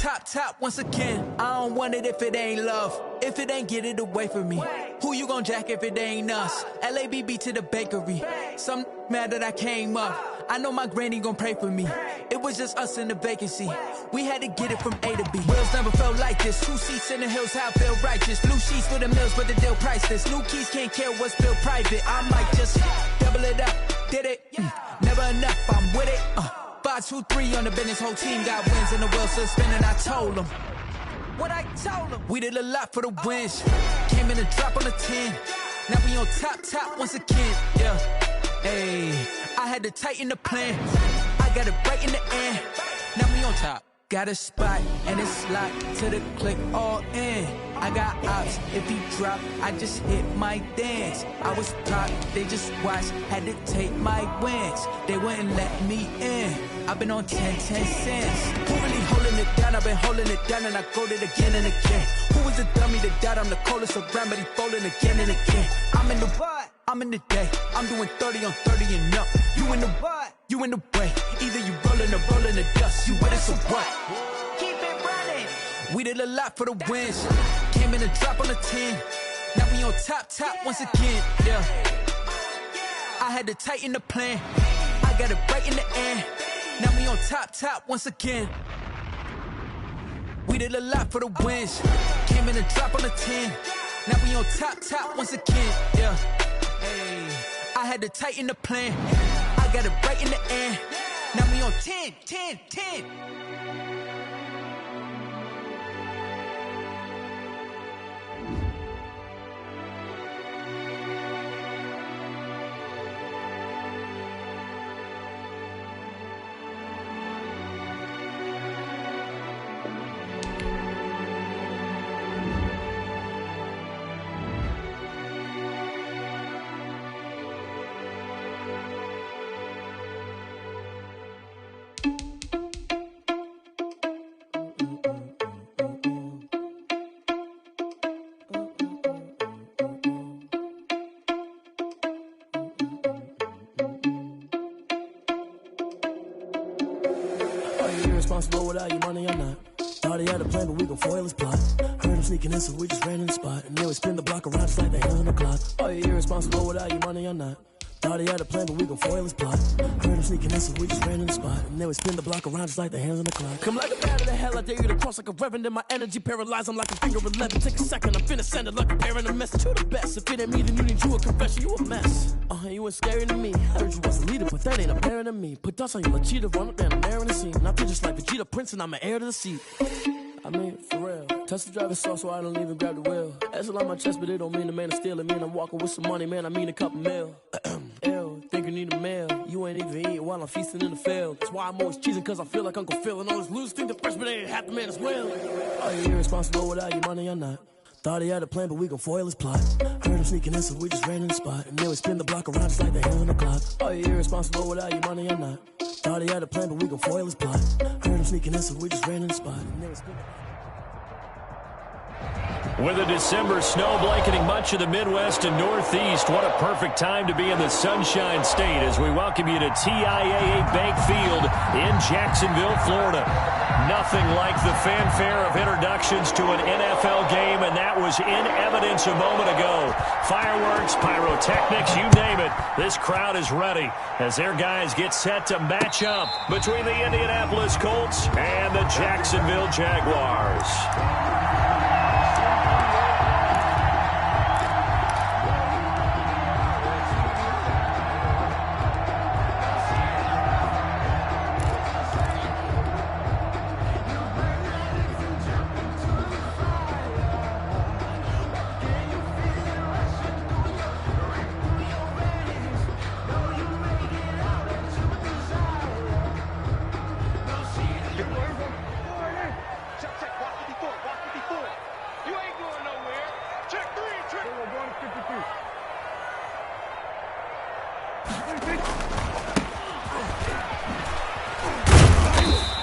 top once again. I don't want it if it ain't love. If it ain't, get it away from me. Who you gon' jack if it ain't us? LABB to the bakery. Some mad that I came up. I know my granny gon' pray for me. It was just us in the vacancy. We had to get it from A to B. Wheels never felt like this. 2 seats in the hills, how I feel righteous. Blue sheets for the mills, but the deal priceless. New keys can't care what's still private. I might just double it up. Did it? Never enough, I'm with it. 5, 2, 3 on the business. Whole team got wins and the wheels still spinning. I told them what I told them. We did a lot for the wins. Came in and drop on the 10. Now we on top once again. Yeah. Hey, I had to tighten the plan. I got it right in the end. Now we on top. Got a spot and it's locked to the click all in. I got ops, if he drop, I just hit my dance. I was top, they just watched, had to take my wins. They wouldn't let me in. I've been on 10 cents. Who really holding it down? I've been holding it down and I go it again and again. Who was the dummy that died? I'm the coldest around, but he folding again and again. I'm in the what? I'm in the day. I'm doing 30 on 30 and up. You in the what? You in the way. Either you rolling or rolling the dust. You with us or what? Keep it running. We did a lot for the wins. Came in and drop on the 10. Now we on top once again. Yeah. I had to tighten the plan. I got it right in the end. Now we on top once again. We did a lot for the wins. Came in and drop on the 10. Now we on top once again. Yeah. Hey, I had to tighten the plan. I got it right in the end. Now we on 10. Irresponsible without your money or not. Thought he had a plan, but we gon' foil his plot. Heard him sneaking in, so we just ran in the spot. And then we spin the block around just like the hands on the clock. Are you irresponsible without your money or not? Thought he had a plan, but we gon' foil his plot. Heard him sneaking in, so we just ran in the spot. And then we spin the block around just like the hands on the clock. Come like a bat of the hell, I dare you to cross like a reverend. In my energy paralyzed, I'm like a finger 11. Take a second, I'm finna send it like a parent a message to the best. If it ain't me, then you need you a confession, you a mess. You ain't scary to me. Heard you was a leader, but that ain't apparent to me. Put dust on you like cheetah, run up down, I'm airing the scene. Not just like Vegeta Prince, and I'm an heir to the seat. I mean, for real. Touch the driver's soft, so I don't even grab the wheel. That's on my chest, but it don't mean the man is stealing. Mean I'm walking with some money, man, I mean a couple mil. Ew, think you need a meal. You ain't even eating while I'm feasting in the field. That's why I'm always cheesing, cause I feel like Uncle Phil. And all those losers think the freshman ain't half the man as well. Are you irresponsible without your money or not? Thought he had a plan, but we gon' foil his plot. Heard him sneaking in, so we just ran in the spot. And then we spin the block around just like the hands on the clock. Are you irresponsible without your money or not? Thought he had a plan, but we gon' foil his plot. Heard him sneaking in, so we just ran in the spot. And then we spin the... With a December snow blanketing much of the Midwest and Northeast, what a perfect time to be in the Sunshine State as we welcome you to TIAA Bank Field in Jacksonville, Florida. Nothing like the fanfare of introductions to an NFL game, and that was in evidence a moment ago. Fireworks, pyrotechnics, you name it. This crowd is ready as their guys get set to match up between the Indianapolis Colts and the Jacksonville Jaguars.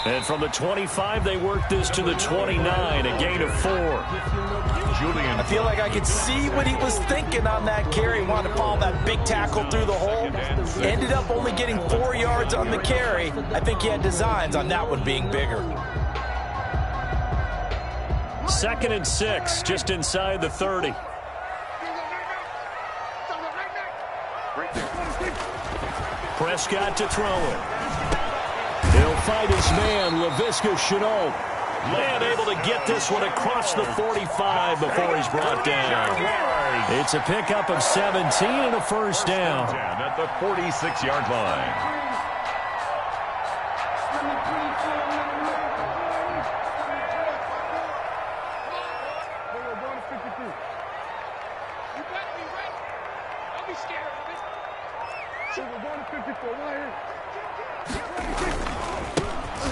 And from the 25, they work this to the 29, a gain of 4. I feel like I could see what he was thinking on that carry. Wanted to follow that big tackle through the hole. Ended up only getting 4 yards on the carry. I think he had designs on that one being bigger. 2nd and 6, just inside the 30. Prescott to throw it. He'll fight his man, Laviska Shenault. Man able to get this one across the 45 before he's brought down. It's a pickup of 17 and a first down. At the 46-yard line.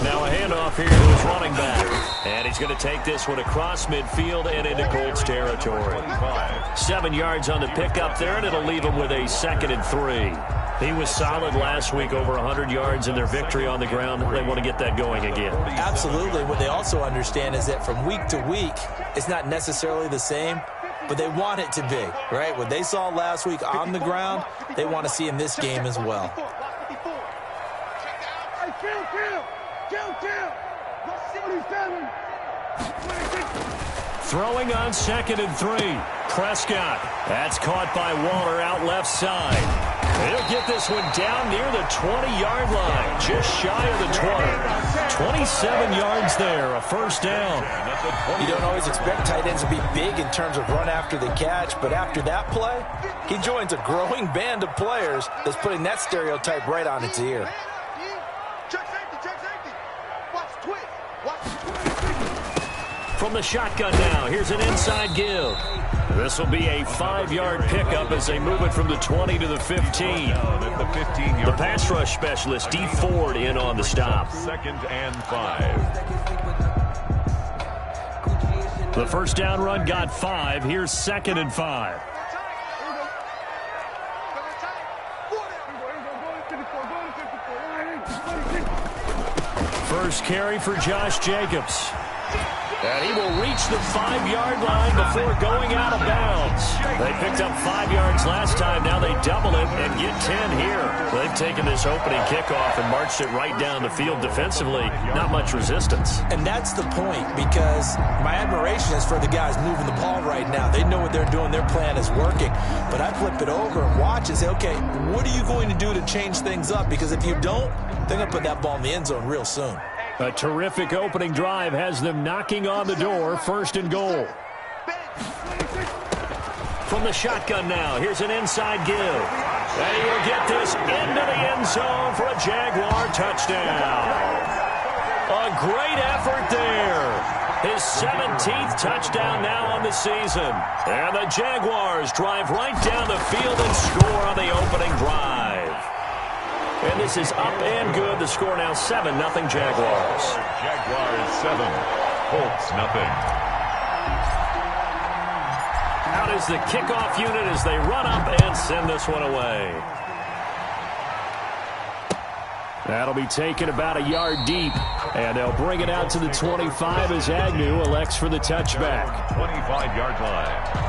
Now a handoff here to his running back. And he's going to take this one across midfield and into Colts territory. 7 yards on the pickup there, and it'll leave him with a 2nd and 3. He was solid last week, over 100 yards in their victory on the ground. They want to get that going again. Absolutely. What they also understand is that from week to week, it's not necessarily the same, but they want it to be, right? What they saw last week on the ground, they want to see in this game as well. Throwing on 2nd and 3. Prescott. That's caught by Waller out left side. He'll get this one down near the 20-yard line, just shy of the 20. 27 yards there, a first down. You don't always expect tight ends to be big in terms of run after the catch, but after that play, he joins a growing band of players that's putting that stereotype right on its ear. From the shotgun now, here's an inside give. This will be a 5-yard pickup as they move it from the 20 to the 15. The pass rush specialist, D. Ford, in on the stop. 2nd and 5. The first down run got 5. Here's 2nd and 5. First carry for Josh Jacobs. And he will reach the 5-yard line before going out of bounds. They picked up 5 yards last time. Now they double it and get 10 here. They've taken this opening kickoff and marched it right down the field defensively. Not much resistance. And that's the point, because my admiration is for the guys moving the ball right now. They know what they're doing. Their plan is working. But I flip it over and watch and say, okay, what are you going to do to change things up? Because if you don't, they're going to put that ball in the end zone real soon. A terrific opening drive has them knocking on the door. 1st and goal. From the shotgun now, here's an inside give. And he will get this into the end zone for a Jaguar touchdown. A great effort there. His 17th touchdown now on the season. And the Jaguars drive right down the field and score on the opening drive. And this is up and good. The score now 7-0 Jaguars. Jaguars 7, Colts 0. Out is the kickoff unit as they run up and send this one away. That'll be taken about a yard deep. And they'll bring it out to the 25 as Agnew elects for the touchback. 25-yard line.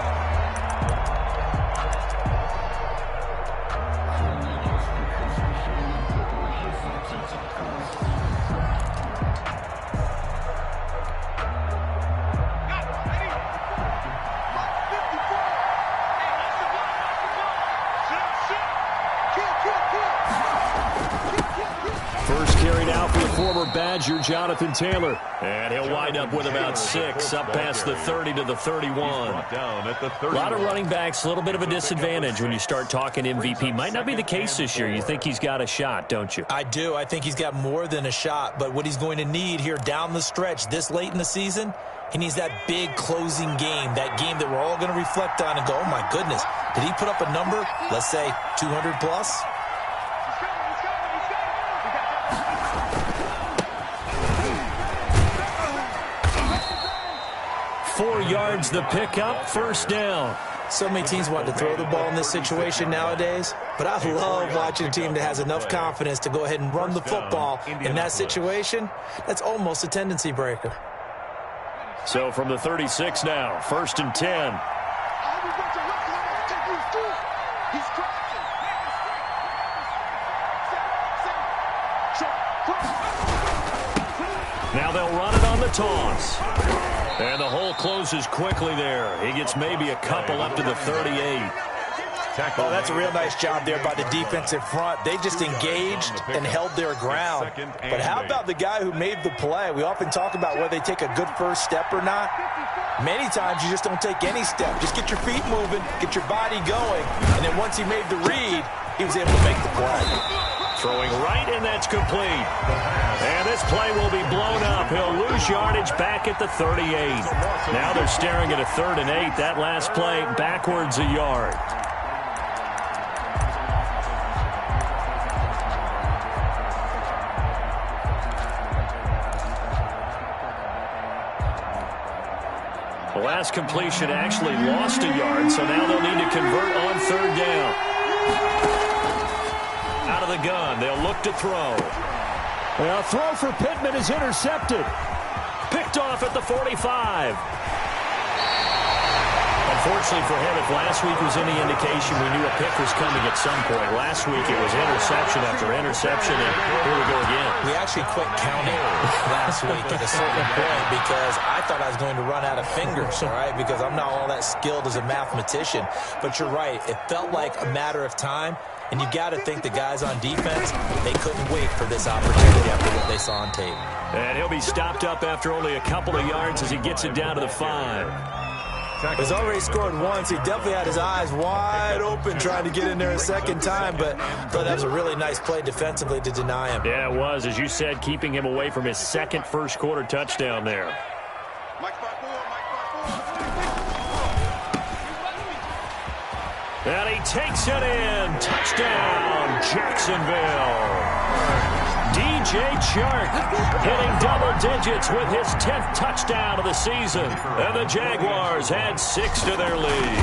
Badger Jonathan Taylor. And he'll wind up with about 6 up past the 30 to the 31. A lot of running backs, a little bit of a disadvantage when you start talking MVP. Might not be the case this year. You think he's got a shot, don't you? I do. I think he's got more than a shot. But what he's going to need here down the stretch this late in the season, he needs that big closing game, that game that we're all going to reflect on and go, oh, my goodness, did he put up a number, let's say 200 plus? 4 yards the pickup, 1st down. So many teams want to throw the ball in this situation nowadays, but I love watching a team that has enough confidence to go ahead and run the football in that situation. That's almost a tendency breaker. So from the 36 now, 1st and 10. Now they'll run it on the toss. And the hole closes quickly there. He gets maybe a couple up to the 38. Well, that's a real nice job there by the defensive front. They just engaged and held their ground. But how about the guy who made the play? We often talk about whether they take a good first step or not. Many times you just don't take any step. Just get your feet moving, get your body going, and then once he made the read, he was able to make the play. Throwing right, and that's complete. And this play will be blown up. He'll lose yardage back at the 38. Now they're staring at a 3rd and 8. That last play backwards a yard. The last completion actually lost a yard, so now they'll need to convert on 3rd down. Out of the gun, they'll look to throw. Well, throw for Pittman is intercepted. Picked off at the 45. Unfortunately for him, if last week was any indication, we knew a pick was coming at some point. Last week it was interception after interception, and here we go again. We actually quit counting last week at a certain point because I thought I was going to run out of fingers, all right, because I'm not all that skilled as a mathematician. But you're right. It felt like a matter of time, and you got to think the guys on defense, they couldn't wait for this opportunity after what they saw on tape. And he'll be stopped up after only a couple of yards as he gets it down to the 5. He's already scored once. He definitely had his eyes wide open trying to get in there a second time, but I thought that was a really nice play defensively to deny him. Yeah, it was, as you said, keeping him away from his second first-quarter touchdown there. And he takes it in. Touchdown, Jacksonville. DJ Chark hitting double digits with his 10th touchdown of the season. And the Jaguars add 6 to their lead.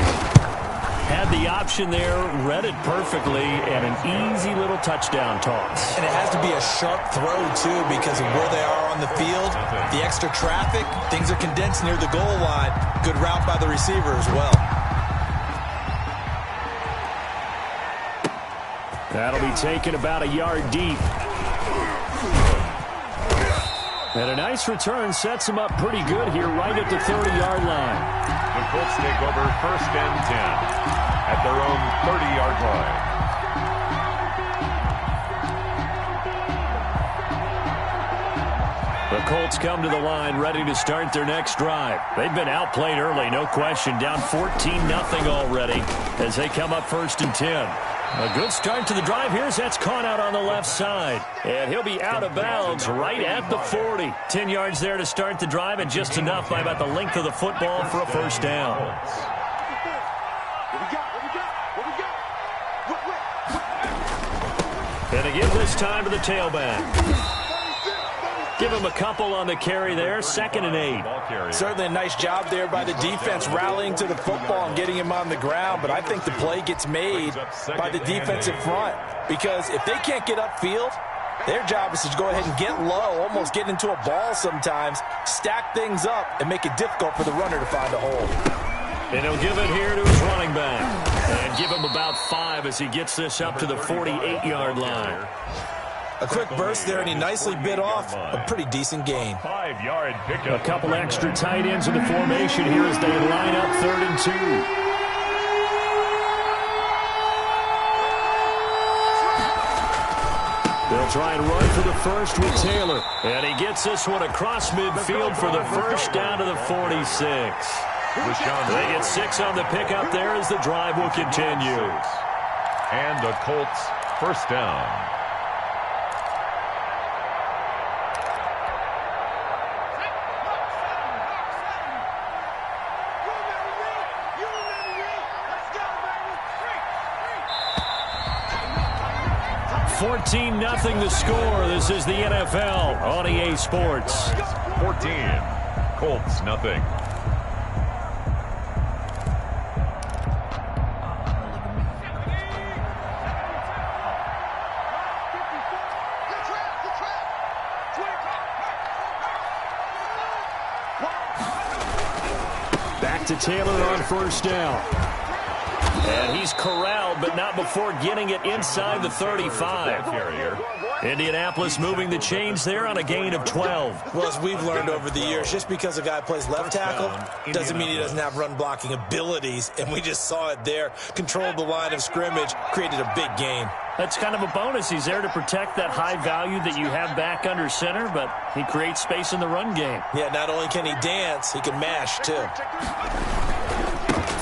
Had the option there, read it perfectly, and an easy little touchdown toss. And it has to be a sharp throw, too, because of where they are on the field. The extra traffic, things are condensed near the goal line. Good route by the receiver as well. That'll be taken about a yard deep. And a nice return sets him up pretty good here right at the 30-yard line. The Colts take over 1st and 10 at their own 30-yard line. The Colts come to the line ready to start their next drive. They've been outplayed early, no question, down 14-0 already as they come up 1st and 10. A good start to the drive here as that's caught out on the left side. And he'll be out of bounds right at the 40. 10 yards there to start the drive, and just enough by about the length of the football for a first down. And again this time to the tailback. Give him a couple on the carry there, 2nd and 8. Certainly a nice job there by the defense rallying to the football and getting him on the ground, but I think the play gets made by the defensive front because if they can't get upfield, their job is to go ahead and get low, almost get into a ball sometimes, stack things up, and make it difficult for the runner to find a hole. And he'll give it here to his running back and give him about 5 as he gets this up to the 48-yard line. A quick burst there, and he nicely bit off a pretty decent gain. 5-yard pickup. A couple extra tight ends in the formation here as they line up 3rd and 2. They'll try and run for the first with Taylor. And he gets this one across midfield for the first down to the 46. They get 6 on the pickup there as the drive will continue. And the Colts 1st down. $14-0 the score. This is the NFL on EA Sports. 14, Colts nothing. Back to Taylor on 1st down. And he's corralled, but not before getting it inside the 35. Carrier. Indianapolis moving the chains there on a gain of 12. Well, as we've learned over the years, just because a guy plays left tackle doesn't mean he doesn't have run-blocking abilities, and we just saw it there. Controlled the line of scrimmage, created a big gain. That's kind of a bonus. He's there to protect that high value that you have back under center, but he creates space in the run game. Yeah, not only can he dance, he can mash, too.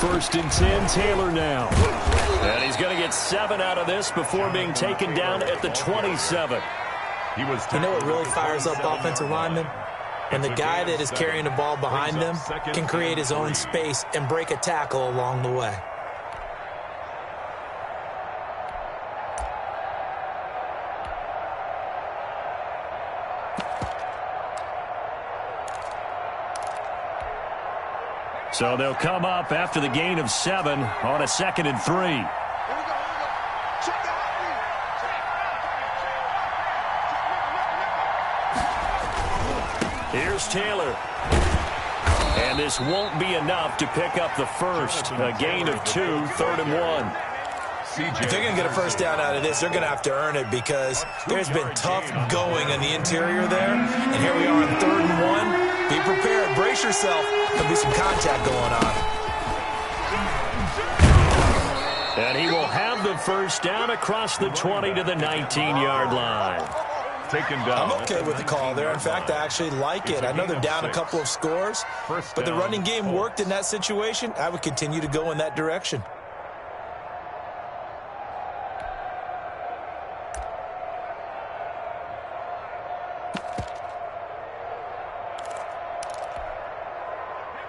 1st and 10, Taylor now. And he's going to get 7 out of this before being taken down at the 27. You know what really fires up offensive linemen? When the guy that is carrying the ball behind them can create his own space and break a tackle along the way. So they'll come up after the gain of 7 on a 2nd and 3. Here's Taylor. And this won't be enough to pick up the first. A gain of 2, 3rd and 1. If they're going to get a first down out of this, they're going to have to earn it because there's been tough going in the interior there. And here we are on 3rd and 1. Be prepared. Brace yourself. There'll be some contact going on. And he will have the first down across the 20 to the 19-yard line. Taken down. I'm okay with the call there. In fact, I actually like it. I know they're down a couple of scores, but the running game worked in that situation. I would continue to go in that direction.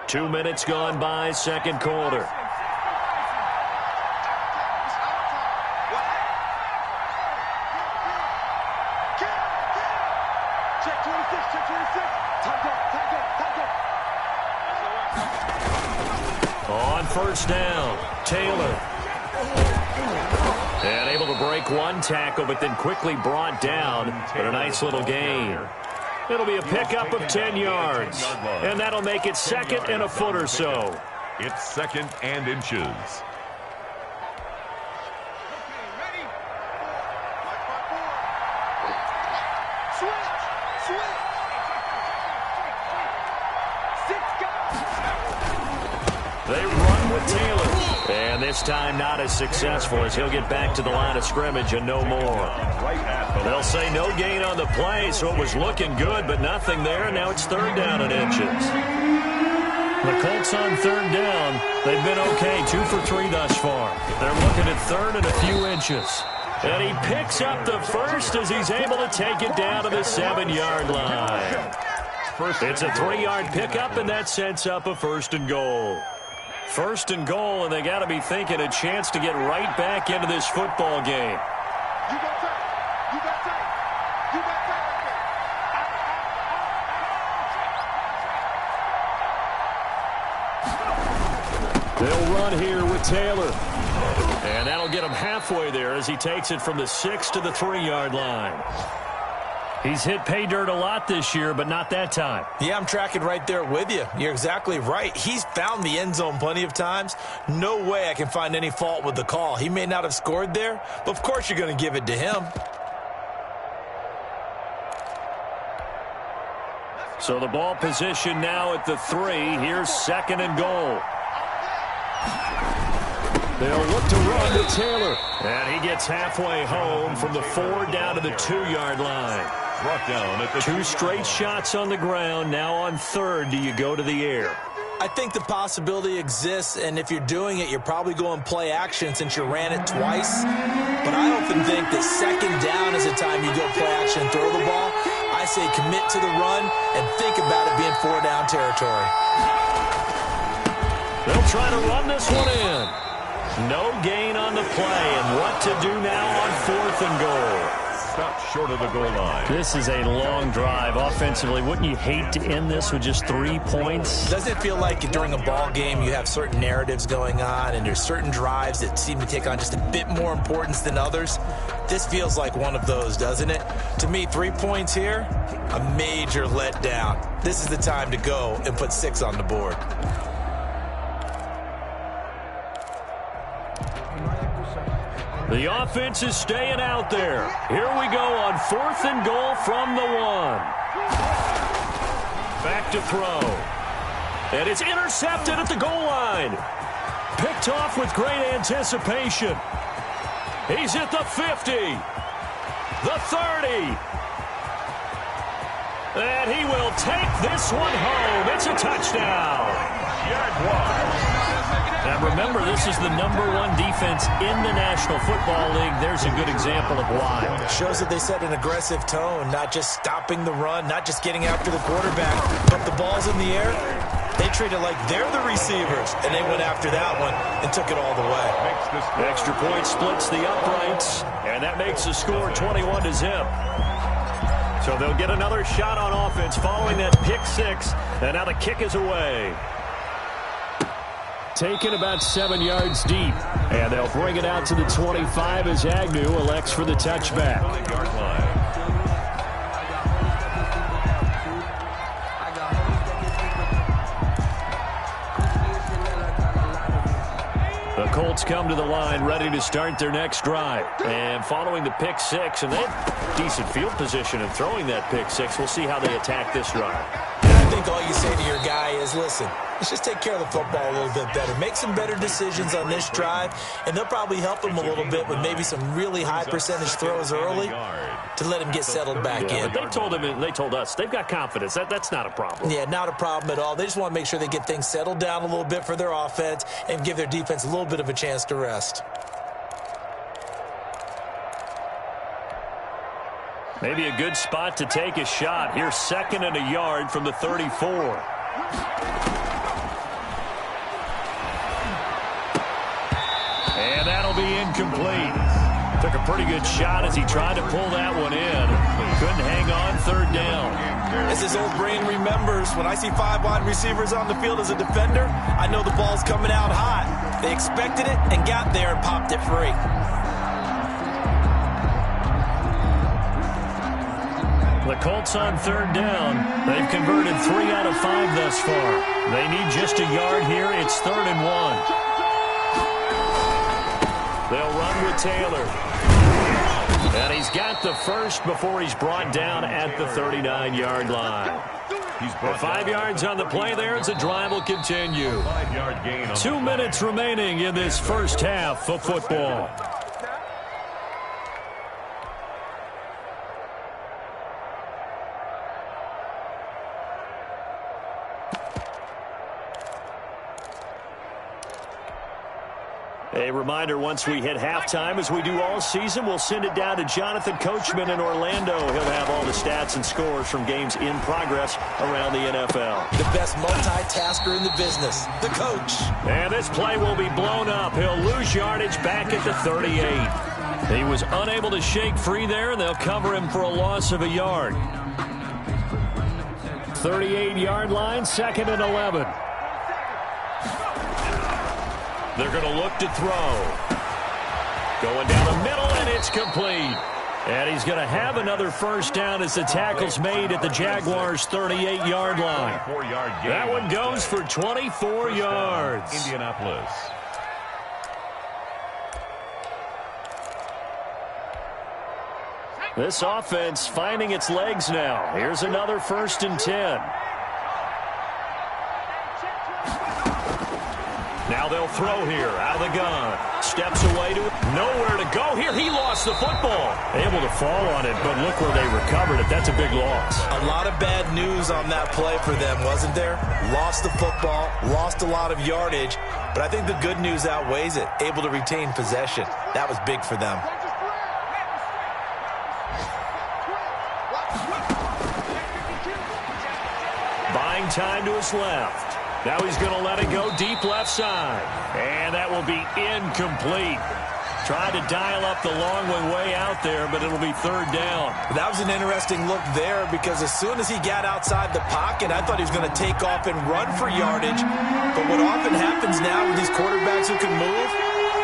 Two minutes gone by, 2nd quarter. On 1st down, Taylor. And able to break one tackle, but then quickly brought down. But a nice little gain. It'll be a pickup of 10 yards. And that'll make it 2nd and a foot or so. It's 2nd and inches. They run with Taylor. And this time not as successful as he'll get back to the line of scrimmage and no more. They'll say no gain on the play, so it was looking good, but nothing there. Now it's 3rd down and inches. The Colts on 3rd down. They've been okay, 2 for 3 thus far. They're looking at 3rd and a few inches. And he picks up the first as he's able to take it down to the 7-yard line. It's a 3-yard pickup, and that sets up a 1st and goal. 1st and goal, and they got to be thinking a chance to get right back into this football game. They'll run here with Taylor. And that'll get him halfway there as he takes it from the 6 to the 3-yard line. He's hit pay dirt a lot this year, but not that time. Yeah, I'm tracking right there with you. You're exactly right. He's found the end zone plenty of times. No way I can find any fault with the call. He may not have scored there, but of course you're going to give it to him. So the ball position now at the 3. Here's 2nd and goal. They'll look to run to Taylor. And he gets halfway home from the 4 down to the 2-yard line. Brought down at the 2 straight shots on the ground. Now on 3rd, do you go to the air? I think the possibility exists, and if you're doing it, you're probably going play action since you ran it twice. But I often think that 2nd down is the time you go play action and throw the ball. I say commit to the run and think about it being 4-down territory. They'll try to run this one in. No gain on the play, and what to do now on 4th and goal. Stop short of the goal line. This is a long drive offensively. Wouldn't you hate to end this with just 3 points? Doesn't it feel like during a ball game you have certain narratives going on and there's certain drives that seem to take on just a bit more importance than others? This feels like one of those, doesn't it? To me, 3 points here, a major letdown. This is the time to go and put 6 on the board. The offense is staying out there. Here we go on 4th and goal from the 1. Back to throw. And it's intercepted at the goal line. Picked off with great anticipation. He's at the 50. The 30. And he will take this one home. It's a touchdown. Now remember, this is the #1 defense in the National Football League. There's a good example of why. It shows that they set an aggressive tone, not just stopping the run, not just getting after the quarterback, but the ball's in the air. They treat it like they're the receivers, and they went after that one and took it all the way. Extra point splits the uprights, and that makes the score 21-0. So they'll get another shot on offense following that pick 6, and now the kick is away. Taken about 7 yards deep, and they'll bring it out to the 25 as Agnew elects for the touchback. The Colts come to the line ready to start their next drive. And following the pick 6, and they have decent field position in throwing that pick 6. We'll see how they attack this drive. I think all you say to your guy is, listen, let's just take care of the football a little bit better. Make some better decisions on this drive, and they'll probably help him a little bit with maybe some really high percentage throws early to let him get settled back in. But they told us they've got confidence. That's not a problem. Yeah, not a problem at all. They just want to make sure they get things settled down a little bit for their offense and give their defense a little bit of a chance to rest. Maybe a good spot to take a shot. Here's 2nd and a yard from the 34. And that'll be incomplete. Took a pretty good shot as he tried to pull that one in. Couldn't hang on 3rd down. As his old brain remembers, when I see 5 wide receivers on the field as a defender, I know the ball's coming out hot. They expected it and got there and popped it free. The Colts on 3rd down. They've converted 3 out of 5 thus far. They need just a yard here. It's 3rd and 1. They'll run with Taylor. And he's got the first before he's brought down at the 39-yard line. With 5 yards on the play there, as the drive will continue. 2 minutes remaining in this first half of football. A reminder, once we hit halftime, as we do all season, we'll send it down to Jonathan Coachman in Orlando. He'll have all the stats and scores from games in progress around the NFL. The best multitasker in the business, the coach. And this play will be blown up. He'll lose yardage back at the 38. He was unable to shake free there, and they'll cover him for a loss of a yard. 38-yard line, 2nd and 11. They're going to look to throw. Going down the middle, and it's complete. And he's going to have another first down as the tackle's made at the Jaguars' 38-yard line. That one goes for 24 yards. Indianapolis. This offense finding its legs now. Here's another 1st and 10. Now they'll throw here out of the gun. Steps away to it. Nowhere to go here. He lost the football. Able to fall on it, but look where they recovered it. That's a big loss. A lot of bad news on that play for them, wasn't there? Lost the football, lost a lot of yardage, but I think the good news outweighs it. Able to retain possession. That was big for them. Buying time to his left. Now he's going to let it go deep left side. And that will be incomplete. Tried to dial up the long one way out there, but it'll be 3rd down. That was an interesting look there because as soon as he got outside the pocket, I thought he was going to take off and run for yardage. But what often happens now with these quarterbacks who can move,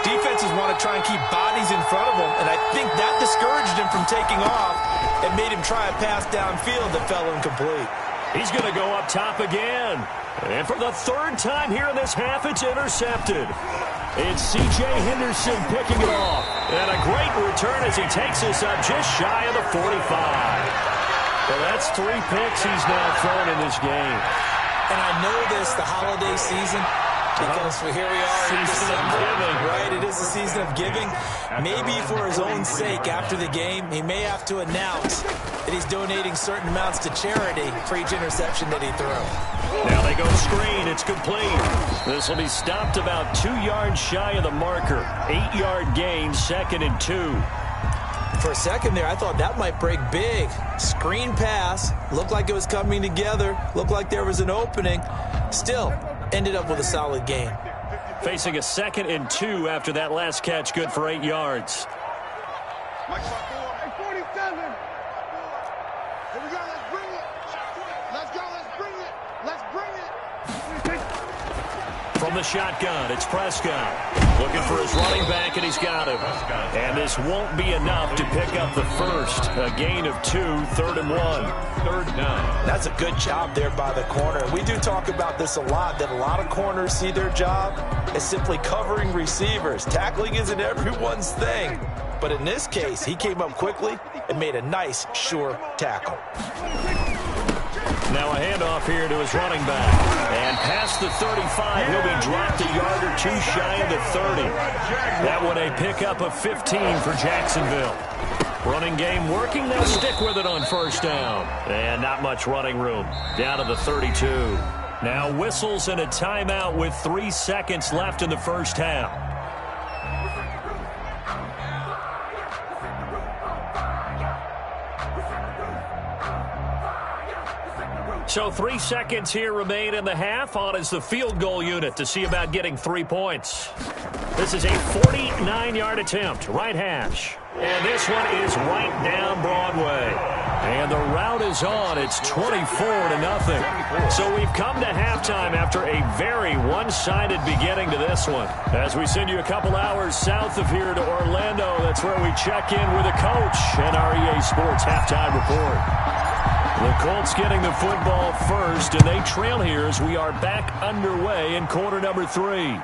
defenses want to try and keep bodies in front of them, and I think that discouraged him from taking off and made him try a pass downfield that fell incomplete. He's going to go up top again. And for the 3rd time here in this half, it's intercepted. It's C.J. Henderson picking it off. And a great return as he takes us up just shy of the 45. Well, that's 3 picks he's now thrown in this game. And I know this, the holiday season, because here we are in December, right? It is the season of giving. Maybe for his own sake, after the game, he may have to announce that he's donating certain amounts to charity for each interception that he threw. Now they go screen. It's complete. This will be stopped about 2 yards shy of the marker. 8-yard gain, 2nd and 2. For a second there, I thought that might break big. Screen pass. Looked like it was coming together. Looked like there was an opening. Still, ended up with a solid gain. Facing a 2nd and 2 after that last catch, good for 8 yards. Hey, 47. Here we go. Let's bring it. Let's go. Let's bring it. Let's bring it. From the shotgun, it's Prescott. Looking for his running back, and he's got him. And this won't be enough to pick up the first. A gain of 2, 3rd and 1. 3rd down. That's a good job there by the corner. We do talk about this a lot, that a lot of corners see their job as simply covering receivers. Tackling isn't everyone's thing. But in this case, he came up quickly and made a nice, sure tackle. Now a handoff here to his running back. And past the 35, he'll be dropped a yard or 2 shy of the 30. That one a pickup of 15 for Jacksonville. Running game working. They'll stick with it on 1st down. And not much running room. Down to the 32. Now whistles and a timeout with 3 seconds left in the 1st half. So 3 seconds here remain in the half. On is the field goal unit to see about getting 3 points. This is a 49-yard attempt, right hash. And this one is right down Broadway. And the route is on. It's 24-0. So we've come to halftime after a very one-sided beginning to this one. As we send you a couple hours south of here to Orlando, that's where we check in with a coach and our EA Sports halftime report. The Colts getting the football first, and they trail here as we are back underway in quarter number 3.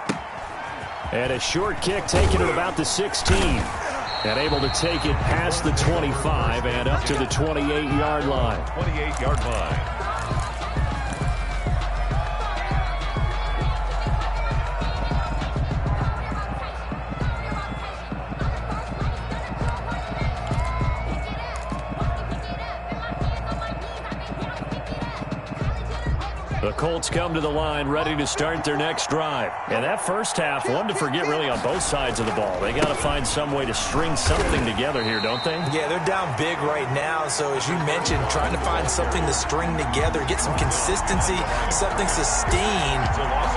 And a short kick taken at about the 16. And able to take it past the 25 and up to the 28-yard line. 28-yard line. The Colts come to the line ready to start their next drive. And that first half, one to forget really on both sides of the ball. They got to find some way to string something together here, don't they? Yeah, they're down big right now. So as you mentioned, trying to find something to string together, get some consistency, something sustained,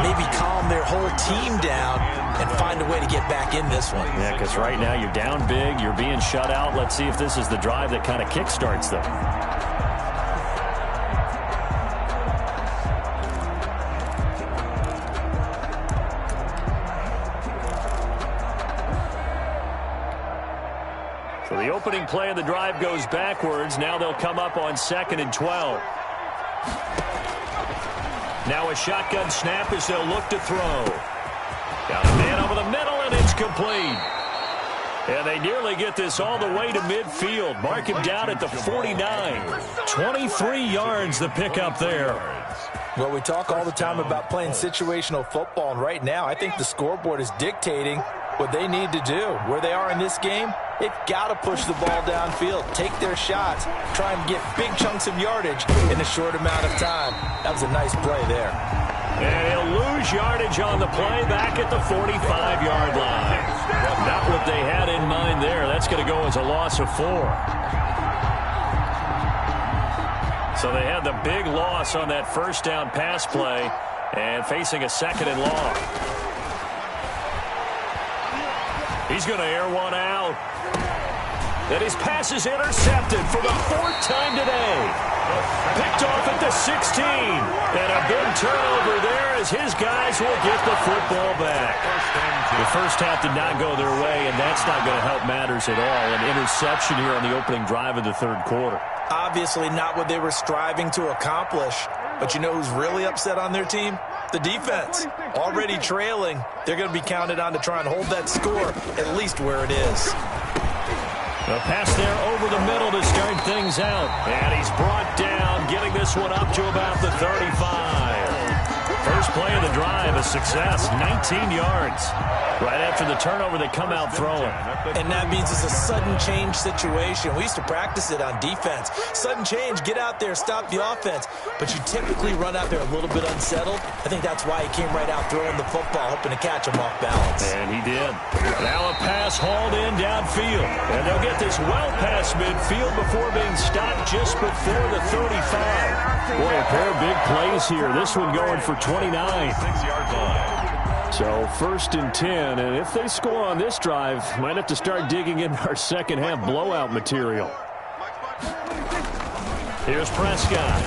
maybe calm their whole team down and find a way to get back in this one. Yeah, because right now you're down big, you're being shut out. Let's see if this is the drive that kind of kickstarts them. So the opening play of the drive goes backwards. Now they'll come up on 2nd and 12. Now a shotgun snap as they'll look to throw. Got a man over the middle, and it's complete. And they nearly get this all the way to midfield. Mark him down at the 49. 23 yards the pickup there. Well, we talk all the time about playing situational football, and right now I think the scoreboard is dictating what they need to do. Where they are in this game, they've got to push the ball downfield, take their shots, try and get big chunks of yardage in a short amount of time. That was a nice play there. And he'll lose yardage on the play back at the 45-yard line. Not what they had in mind there. That's going to go as a loss of 4. So they had the big loss on that first down pass play and facing a 2nd and long. He's going to air one out. And his pass is intercepted for the 4th time today. Picked off at the 16. And a big turnover there as his guys will get the football back. The first half did not go their way, and that's not going to help matters at all. An interception here on the opening drive of the 3rd quarter. Obviously not what they were striving to accomplish. But you know who's really upset on their team? The defense already trailing. They're going to be counted on to try and hold that score at least where it is. A pass there over the middle to start things out. And he's brought down, getting this one up to about the 35. First play of the drive, a success, 19 yards. Right after the turnover, they come out throwing. And that means it's a sudden change situation. We used to practice it on defense. Sudden change, get out there, stop the offense. But you typically run out there a little bit unsettled. I think that's why he came right out throwing the football, hoping to catch him off balance. And he did. Now a pass hauled in downfield. And they'll get this well past midfield before being stopped just before the 35. Boy, a pair of big plays here. This one going for 29. 6-yard line. So 1st and 10, and if they score on this drive, might have to start digging in our second half blowout material. Here's Prescott.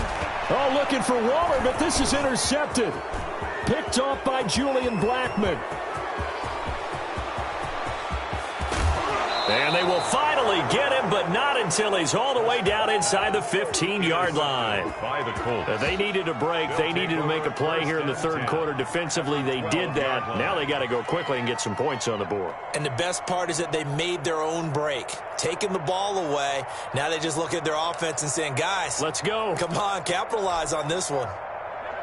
Oh, looking for Waller, but this is intercepted. Picked off by Julian Blackmon. And they will finally get him, but not until he's all the way down inside the 15-yard line. They needed a break. They needed to make a play here in the third quarter. Defensively, they did that. Now they got to go quickly and get some points on the board. And the best part is that they made their own break, taking the ball away. Now they just look at their offense and saying, guys, let's go. Come on, capitalize on this one.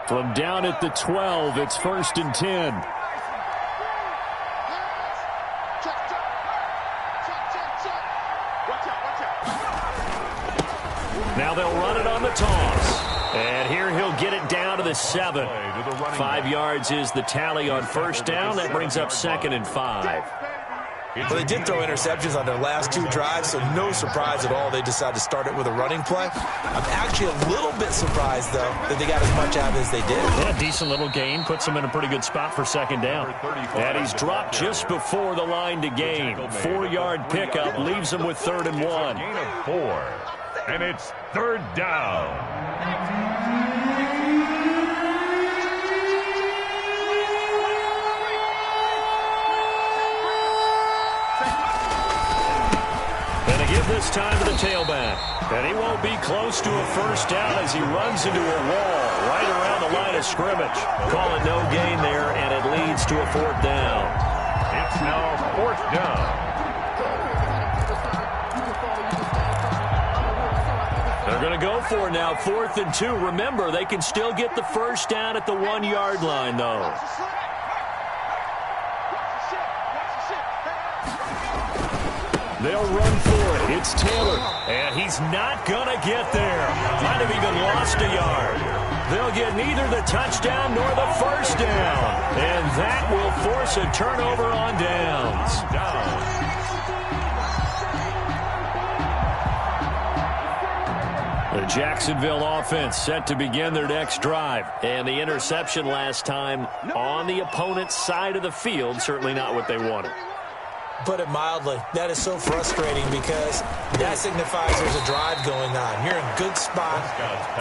From down at the 12, it's 1st and 10. Now they'll run it on the toss. And here he'll get it down to the 7. 5 yards is the tally on first down. That brings up 2nd and 5. Well, they did throw interceptions on their last 2 drives, so no surprise at all they decided to start it with a running play. I'm actually a little bit surprised, though, that they got as much out as they did. Yeah, decent little gain. Puts them in a pretty good spot for 2nd down. And he's dropped just before the line to gain. 4-yard pickup leaves him with 3rd and 1. Gain of 4. And it's 3rd down. And they give this time to the tailback. And he won't be close to a first down as he runs into a wall right around the line of scrimmage. Call it no gain there, and it leads to a 4th down. It's now 4th down. They're going to go for it now, 4th and 2. Remember, they can still get the first down at the 1-yard line, though. They'll run for it. It's Taylor. And he's not going to get there. Might have even lost a yard. They'll get neither the touchdown nor the first down. And that will force a turnover on downs. The Jacksonville offense set to begin their next drive. And the interception last time on the opponent's side of the field, certainly not what they wanted. Put it mildly, that is so frustrating because that signifies there's a drive going on. You're in a good spot,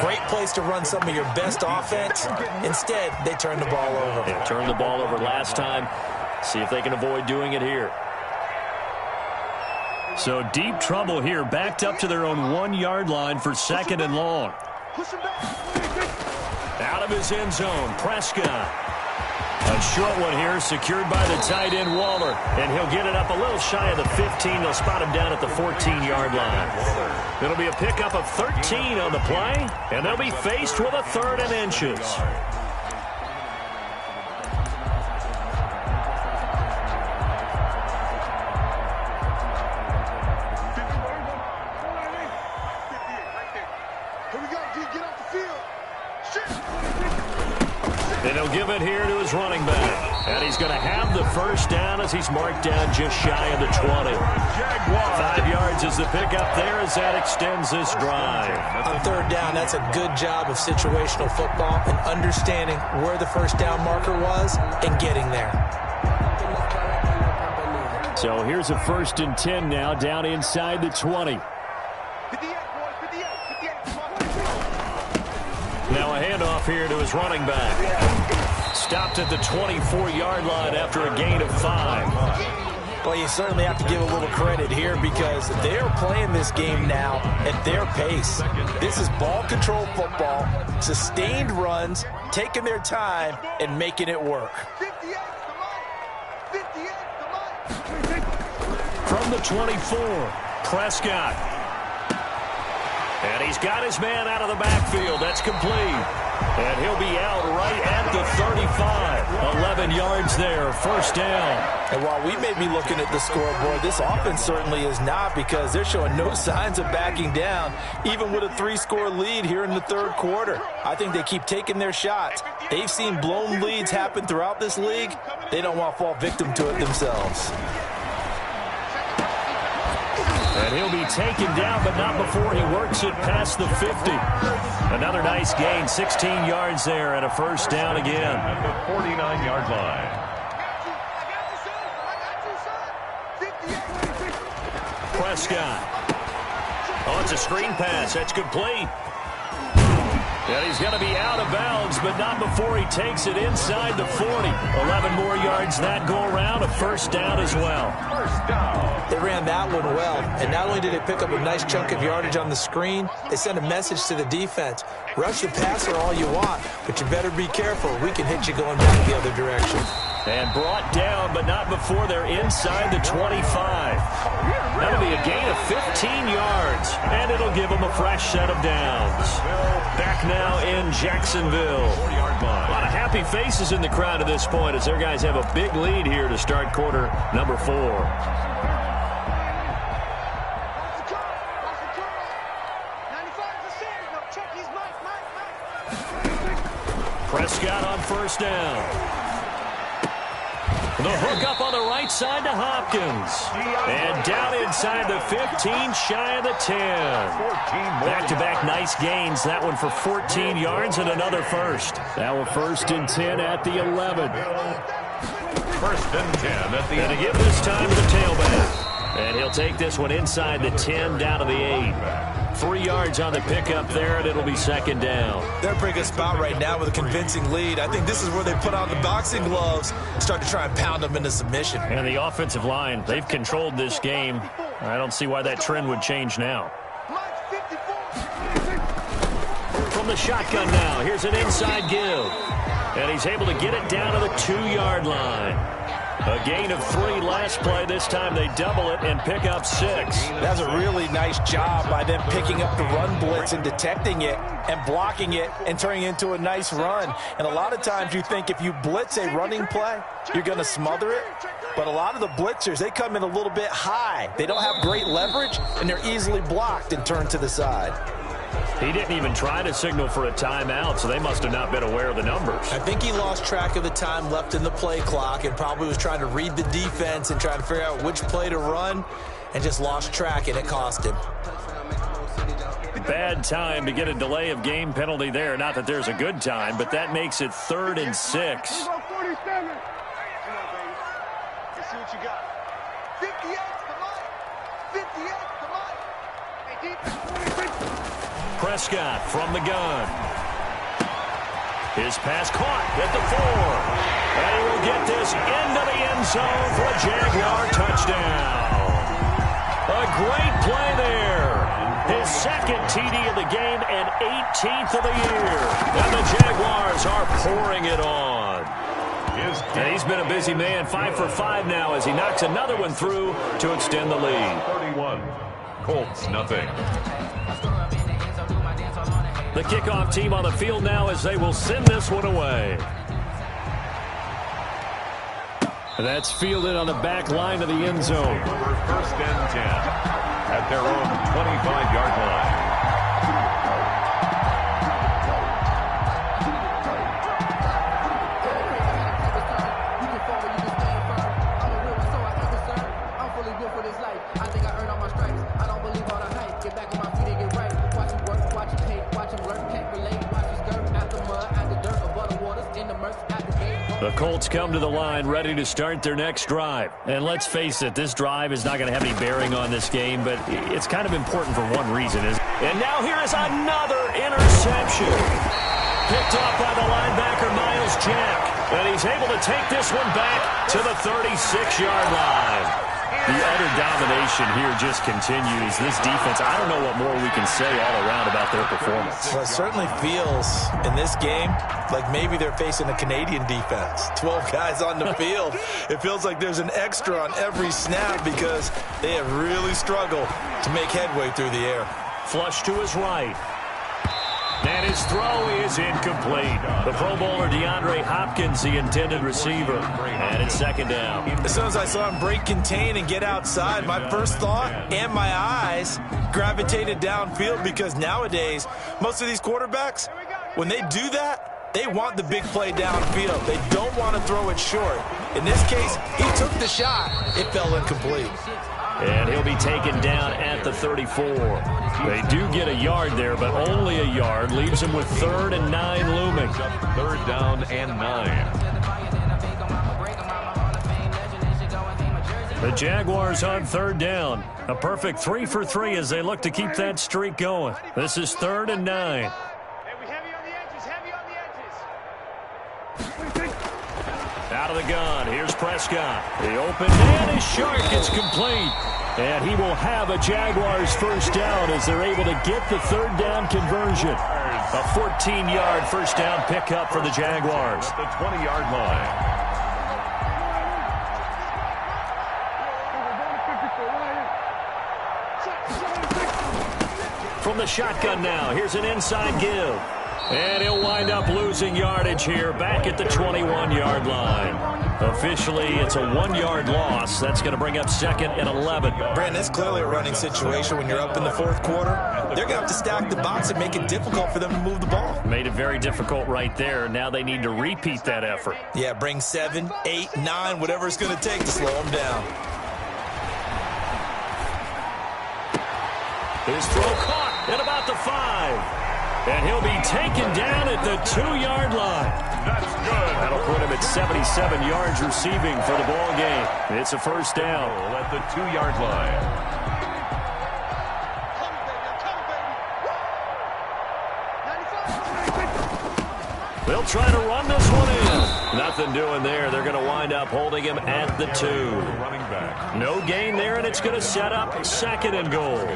great place to run some of your best offense. Instead, they turn the ball over. They turned the ball over last time. See if they can avoid doing it here. So deep trouble here, backed up to their own 1-yard line for 2nd and long. Out of his end zone, Prescott. A short one here, secured by the tight end Waller. And he'll get it up a little shy of the 15. They'll spot him down at the 14-yard line. It'll be a pickup of 13 on the play, and they'll be faced with a 3rd and inches. And he'll give it here to his running back. And he's going to have the first down as he's marked down just shy of the 20. 5 yards is the pickup there as that extends this drive. On 3rd down, that's a good job of situational football and understanding where the first down marker was and getting there. So here's a 1st and 10 now down inside the 20. Now a handoff here to his running back. Stopped at the 24-yard line after a gain of 5. Well, you certainly have to give a little credit here because they're playing this game now at their pace. This is ball control football, sustained runs, taking their time, and making it work. From the 24, Prescott. And he's got his man out of the backfield. That's complete. And he'll be out right at the 35. 11 yards there, first down. And while we may be looking at the scoreboard, this offense certainly is not because they're showing no signs of backing down, even with a 3-score lead here in the third quarter. I think they keep taking their shots. They've seen blown leads happen throughout this league. They don't want to fall victim to it themselves. And he'll be taken down, but not before he works it past the 50. Another nice gain, 16 yards there, and a first down again. At the 49-yard line. Prescott. Oh, it's a screen pass. That's complete. And he's going to be out of bounds, but not before he takes it inside the 40. 11 more yards that go around, a first down as well. First down. They ran that one well, and not only did they pick up a nice chunk of yardage on the screen, they sent a message to the defense. Rush the passer all you want, but you better be careful. We can hit you going back the other direction. And brought down, but not before they're inside the 25. That'll be a gain of 15 yards, and it'll give them a fresh set of downs. Back now in Jacksonville. A lot of happy faces in the crowd at this point as their guys have a big lead here to start quarter number 4. Prescott on first down. The hook up on the right side to Hopkins. And down inside the 15, shy of the 10. Back-to-back nice gains. That one for 14 yards and another first. Now a first and 10 at the 11. First and 10 at the 11. And to give this time to the tailback. And he'll take this one inside the 10 down to the 8. 3 yards on the pickup there, and it'll be second down. They're in a pretty good spot right now with a convincing lead. I think this is where they put on the boxing gloves and start to try and pound them into submission. And the offensive line, they've controlled this game. I don't see why that trend would change now. From the shotgun now, here's an inside give. And he's able to get it down to the 2-yard line. A gain of 3 last play. This time they double it and pick up 6. That's a really nice job by them picking up the run blitz and detecting it and blocking it and turning it into a nice run. And a lot of times you think if you blitz a running play, you're going to smother it. But a lot of the blitzers, they come in a little bit high. They don't have great leverage, and they're easily blocked and turned to the side. He didn't even try to signal for a timeout, so they must have not been aware of the numbers. I think he lost track of the time left in the play clock and probably was trying to read the defense and trying to figure out which play to run and just lost track, and it cost him. Bad time to get a delay of game penalty there. Not that there's a good time, but that makes it 3rd and 6. Come on, 47. Come on, baby. Let's see what you got. 58, come on. 58, come on. Hey, defense, 46. Prescott from the gun. His pass caught at the 4. And he will get this into the end zone for a Jaguar touchdown. A great play there. His second TD of the game and 18th of the year. And the Jaguars are pouring it on. And he's been a busy man, 5 for 5 now as he knocks another one through to extend the lead. 31. Colts, nothing. The kickoff team on the field now as they will send this one away. That's fielded on the back line of the end zone. First and 10 at their own 25-yard line. The Colts come to the line ready to start their next drive. And let's face it, this drive is not going to have any bearing on this game, but it's kind of important for one reason. And now here is another interception. Picked off by the linebacker, Miles is Jack. And he's able to take this one back to the 36-yard line. The utter domination here just continues. This defense, I don't know what more we can say all around about their performance. Well, it certainly feels in this game like maybe they're facing a Canadian defense. 12 guys on the field. It feels like there's an extra on every snap because they have really struggled to make headway through the air. Flush to his right. And his throw is incomplete. The Pro Bowler DeAndre Hopkins, the intended receiver. And it's second down. As soon as I saw him break contain and get outside, my first thought and my eyes gravitated downfield because nowadays, most of these quarterbacks, when they do that, they want the big play downfield. They don't want to throw it short. In this case, he took the shot. It fell incomplete. And he'll be taken down at the 34. They do get a yard there, but only a yard. Leaves him with 3rd and 9 looming. 3rd down and 9. The Jaguars on 3rd down. A perfect 3 for 3 as they look to keep that streak going. This is 3rd and 9. Out of the gun, here's Prescott. The open man is sharp, it's complete. And he will have a Jaguars first down as they're able to get the 3rd down conversion. A 14-yard first down pickup for the Jaguars. At the 20-yard line. From the shotgun now, here's an inside give. And he'll wind up losing yardage here back at the 21-yard line. Officially, it's a 1-yard loss. That's going to bring up 2nd and 11. Brandon, it's clearly a running situation when you're up in the 4th quarter. They're going to have to stack the box and make it difficult for them to move the ball. Made it very difficult right there. Now they need to repeat that effort. Yeah, bring 7, 8, 9, whatever it's going to take to slow them down. His throw caught at about the 5. And he'll be taken down at the 2-yard line. That's good. That'll put him at 77 yards receiving for the ball game. It's a first down. At the 2-yard line. They'll try to run this one in. Nothing doing there. They're going to wind up holding him at the 2. Running back. No gain there, and it's going to set up 2nd and goal.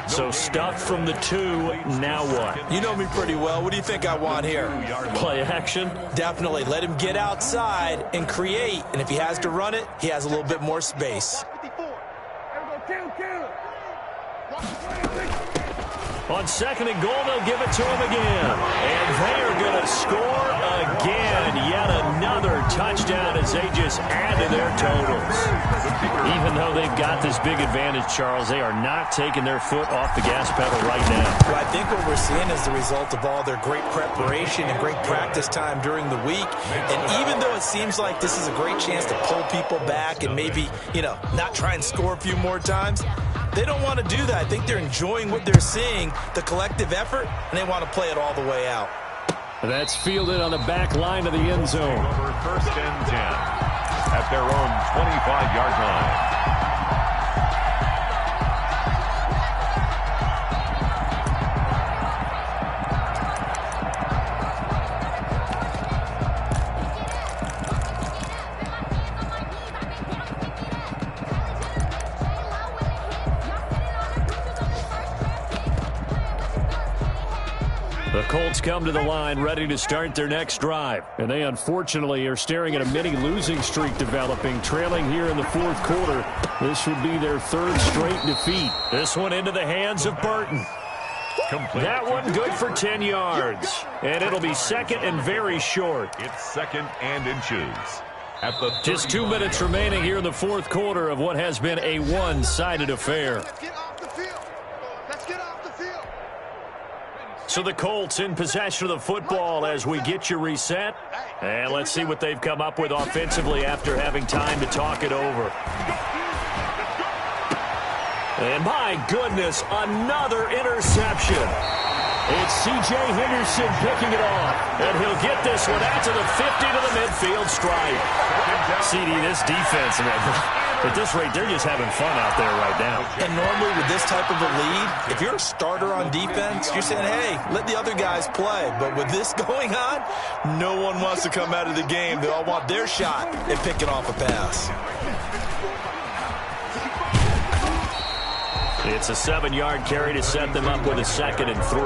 So stuffed from the 2, now what? You know me pretty well. What do you think I want here? Play action? Definitely. Let him get outside and create. And if he has to run it, he has a little bit more space. On 2nd and goal, they'll give it to him again. And they're going to score again. Yet another touchdown as they just add to their totals. Even though they've got this big advantage, Charles, they are not taking their foot off the gas pedal right now. Well, I think what we're seeing is the result of all their great preparation and great practice time during the week. And even though it seems like this is a great chance to pull people back and maybe, not try and score a few more times, they don't want to do that. I think they're enjoying what they're seeing, the collective effort, and they want to play it all the way out. That's fielded on the back line of the end zone. Over 1st and 10 at their own 25-yard line. The Colts come to the line ready to start their next drive. And they unfortunately are staring at a mini losing streak developing, trailing here in the 4th quarter. This would be their 3rd straight defeat. This one into the hands of Burton. Complete. That one good for 10 yards. And it'll be 2nd and very short. It's 2nd and inches. At the Just 2 minutes remaining here in the 4th quarter of what has been a one-sided affair. Let's get off the field. Let's get off the field. So the Colts in possession of the football as we get you reset. And let's see what they've come up with offensively after having time to talk it over. And my goodness, another interception. It's C.J. Henderson picking it off. And he'll get this one out to the 50 to the midfield stripe. CD, this defense, at this rate, they're just having fun out there right now. And normally with this type of a lead, if you're a starter on defense, you're saying, hey, let the other guys play. But with this going on, no one wants to come out of the game. They all want their shot at picking off a pass. It's a 7-yard carry to set them up with a 2nd and 3.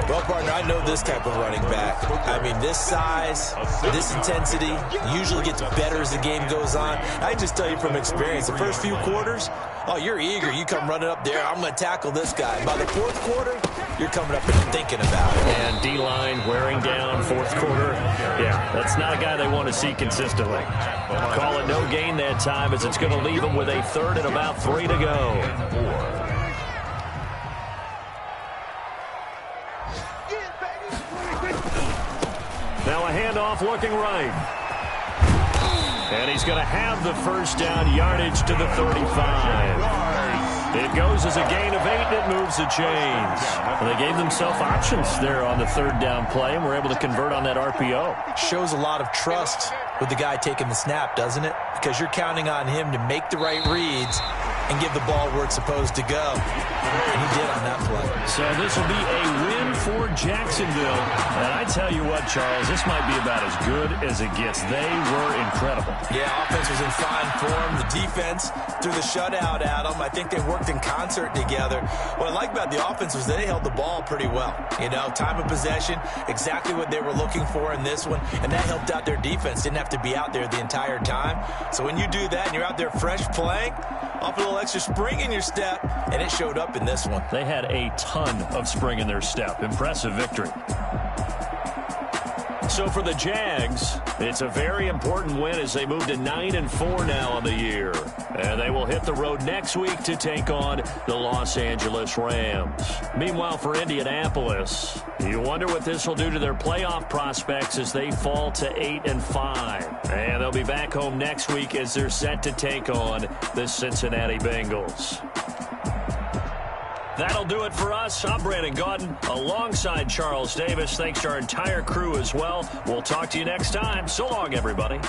Well, partner, I know this type of running back. I mean, this size, this intensity usually gets better as the game goes on. I just tell you from experience, the first few quarters, oh, you're eager. You come running up there, I'm going to tackle this guy. And by the 4th quarter, you're coming up and thinking about it. And D-line wearing down 4th quarter. Yeah, that's not a guy they want to see consistently. Call it no gain that time as it's going to leave them with a 3rd and about 3 to go. Now a handoff looking right. And he's going to have the first down, yardage to the 35. It goes as a gain of 8, and it moves the chains. Well, they gave themselves options there on the 3rd down play, and were able to convert on that RPO. Shows a lot of trust with the guy taking the snap, doesn't it? Because you're counting on him to make the right reads and give the ball where it's supposed to go. And he did on that play. So this will be a win for Jacksonville. And I tell you what, Charles, this might be about as good as it gets. They were incredible. Yeah, offense was in fine form. The defense threw the shutout at them. I think they worked in concert together. What I like about the offense was they held the ball pretty well. You know, time of possession, exactly what they were looking for in this one. And that helped out their defense. Didn't have to be out there the entire time. So when you do that and you're out there fresh playing, off a little extra spring in your step, and it showed up in this one. They had a ton of spring in their step. Impressive victory. So for the Jags, it's a very important win as they move to 9-4 now on the year. And they will hit the road next week to take on the Los Angeles Rams. Meanwhile, for Indianapolis, you wonder what this will do to their playoff prospects as they fall to 8-5. And they'll be back home next week as they're set to take on the Cincinnati Bengals. That'll do it for us. I'm Brandon Gaudin alongside Charles Davis. Thanks to our entire crew as well. We'll talk to you next time. So long, everybody.